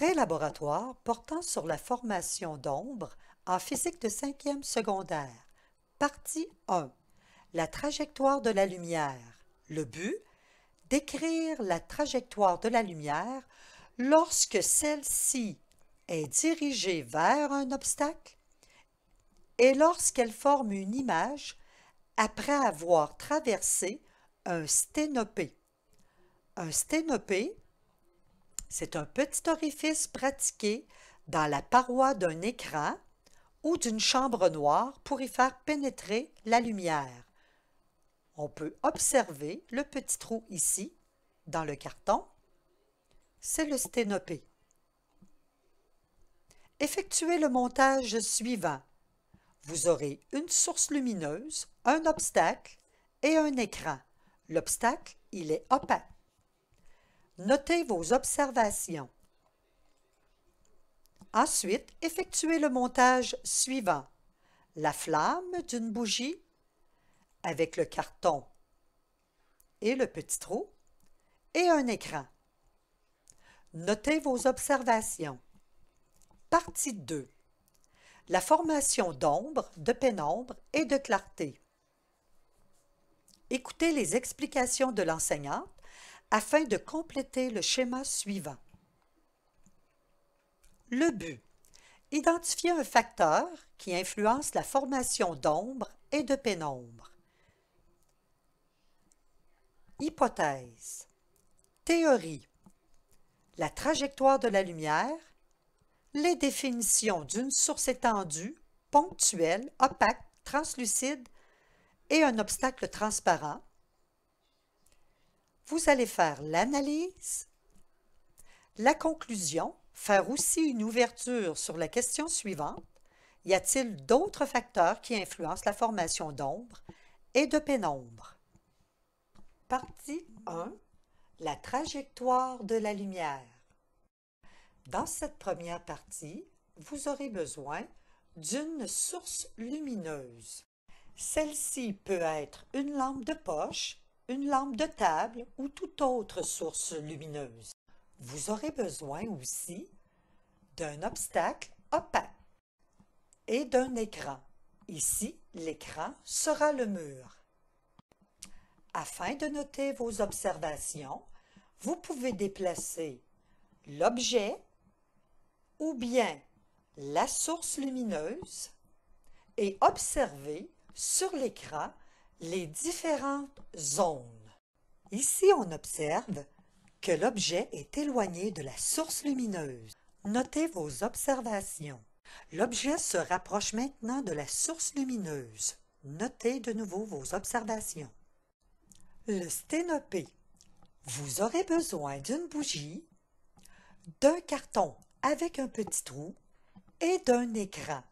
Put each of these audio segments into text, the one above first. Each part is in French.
Pré-laboratoire portant sur la formation d'ombre en physique de 5e secondaire. Partie 1. La trajectoire de la lumière. Le but, décrire la trajectoire de la lumière lorsque celle-ci est dirigée vers un obstacle et lorsqu'elle forme une image après avoir traversé un sténopé. Un sténopé, c'est un petit orifice pratiqué dans la paroi d'un écran ou d'une chambre noire pour y faire pénétrer la lumière. On peut observer le petit trou ici, dans le carton. C'est le sténopé. Effectuez le montage suivant. Vous aurez une source lumineuse, un obstacle et un écran. L'obstacle, il est opaque. Notez vos observations. Ensuite, effectuez le montage suivant. La flamme d'une bougie avec le carton et le petit trou et un écran. Notez vos observations. Partie 2. La formation d'ombre, de pénombre et de clarté. Écoutez les explications de l'enseignante afin de compléter le schéma suivant. Le but. Identifier un facteur qui influence la formation d'ombre et de pénombre. Hypothèse. Théorie. La trajectoire de la lumière. Les définitions d'une source étendue, ponctuelle, opaque, translucide et un obstacle transparent. Vous allez faire l'analyse, la conclusion, faire aussi une ouverture sur la question suivante. Y a-t-il d'autres facteurs qui influencent la formation d'ombre et de pénombre? Partie 1. La trajectoire de la lumière. Dans cette première partie, vous aurez besoin d'une source lumineuse. Celle-ci peut être une lampe de poche, une lampe de table ou toute autre source lumineuse. Vous aurez besoin aussi d'un obstacle opaque et d'un écran. Ici, l'écran sera le mur. Afin de noter vos observations, vous pouvez déplacer l'objet ou bien la source lumineuse et observer sur l'écran les différentes zones. Ici, on observe que l'objet est éloigné de la source lumineuse. Notez vos observations. L'objet se rapproche maintenant de la source lumineuse. Notez de nouveau vos observations. Le sténopé. Vous aurez besoin d'une bougie, d'un carton avec un petit trou et d'un écran.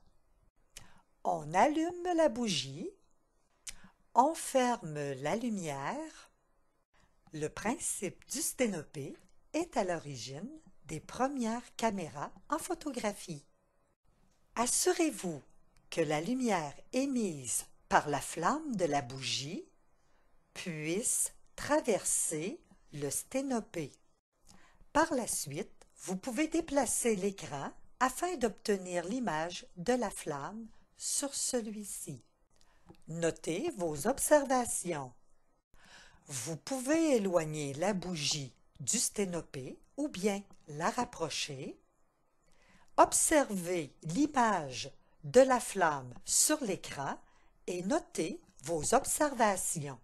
On allume la bougie, on ferme la lumière. Le principe du sténopé est à l'origine des premières caméras en photographie. Assurez-vous que la lumière émise par la flamme de la bougie puisse traverser le sténopé. Par la suite, vous pouvez déplacer l'écran afin d'obtenir l'image de la flamme sur celui-ci. Notez vos observations. Vous pouvez éloigner la bougie du sténopé ou bien la rapprocher. Observez l'image de la flamme sur l'écran et notez vos observations.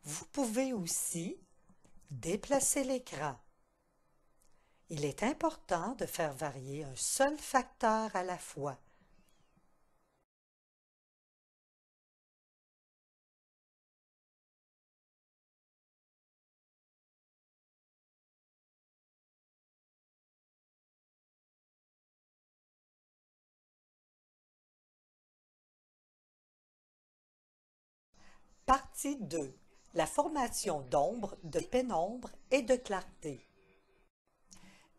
Vous pouvez aussi déplacer l'écran. Il est important de faire varier un seul facteur à la fois. Partie 2. La formation d'ombre, de pénombre et de clarté.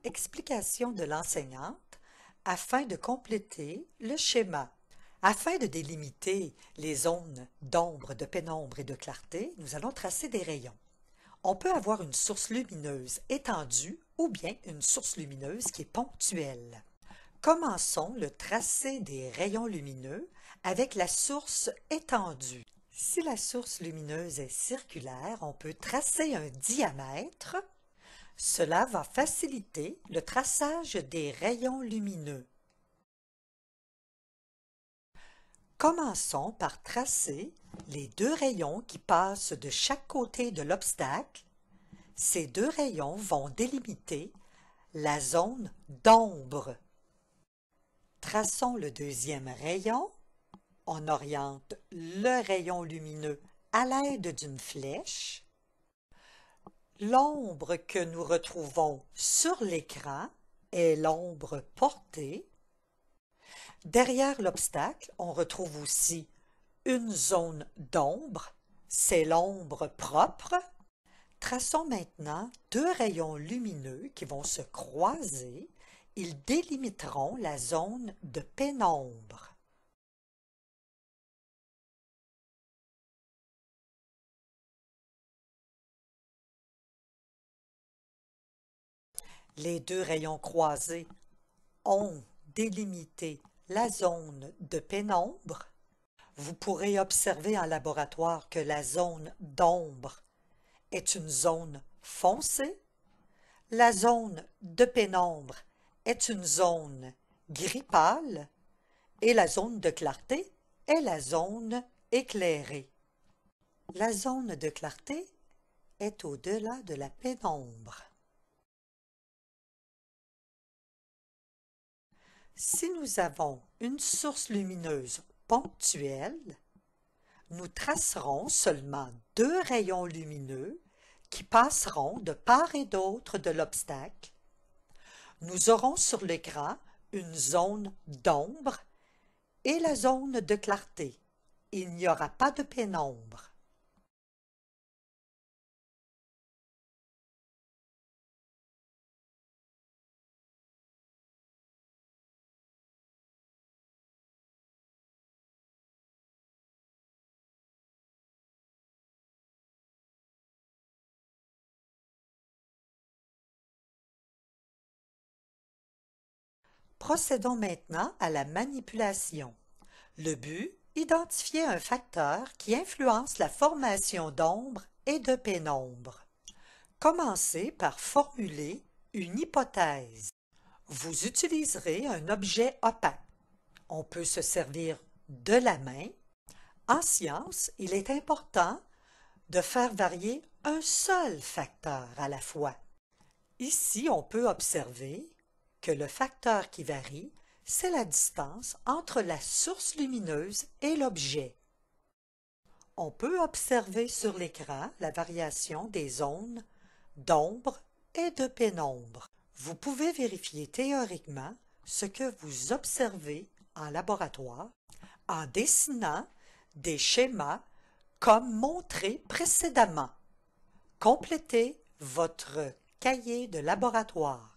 Explication de l'enseignante afin de compléter le schéma. Afin de délimiter les zones d'ombre, de pénombre et de clarté, nous allons tracer des rayons. On peut avoir une source lumineuse étendue ou bien une source lumineuse qui est ponctuelle. Commençons le tracé des rayons lumineux avec la source étendue. Si la source lumineuse est circulaire, on peut tracer un diamètre. Cela va faciliter le traçage des rayons lumineux. Commençons par tracer les deux rayons qui passent de chaque côté de l'obstacle. Ces deux rayons vont délimiter la zone d'ombre. Traçons le deuxième rayon. On oriente le rayon lumineux à l'aide d'une flèche. L'ombre que nous retrouvons sur l'écran est l'ombre portée. Derrière l'obstacle, on retrouve aussi une zone d'ombre, c'est l'ombre propre. Traçons maintenant deux rayons lumineux qui vont se croiser. Ils délimiteront la zone de pénombre. Les deux rayons croisés ont délimité la zone de pénombre. Vous pourrez observer en laboratoire que la zone d'ombre est une zone foncée. La zone de pénombre est une zone gris pâle et la zone de clarté est la zone éclairée. La zone de clarté est au-delà de la pénombre. Si nous avons une source lumineuse ponctuelle, nous tracerons seulement deux rayons lumineux qui passeront de part et d'autre de l'obstacle. Nous aurons sur l'écran une zone d'ombre et la zone de clarté. Il n'y aura pas de pénombre. Procédons maintenant à la manipulation. Le but, identifier un facteur qui influence la formation d'ombre et de pénombre. Commencez par formuler une hypothèse. Vous utiliserez un objet opaque. On peut se servir de la main. En science, il est important de faire varier un seul facteur à la fois. Ici, on peut observer que le facteur qui varie, c'est la distance entre la source lumineuse et l'objet. On peut observer sur l'écran la variation des zones d'ombre et de pénombre. Vous pouvez vérifier théoriquement ce que vous observez en laboratoire en dessinant des schémas comme montré précédemment. Complétez votre cahier de laboratoire.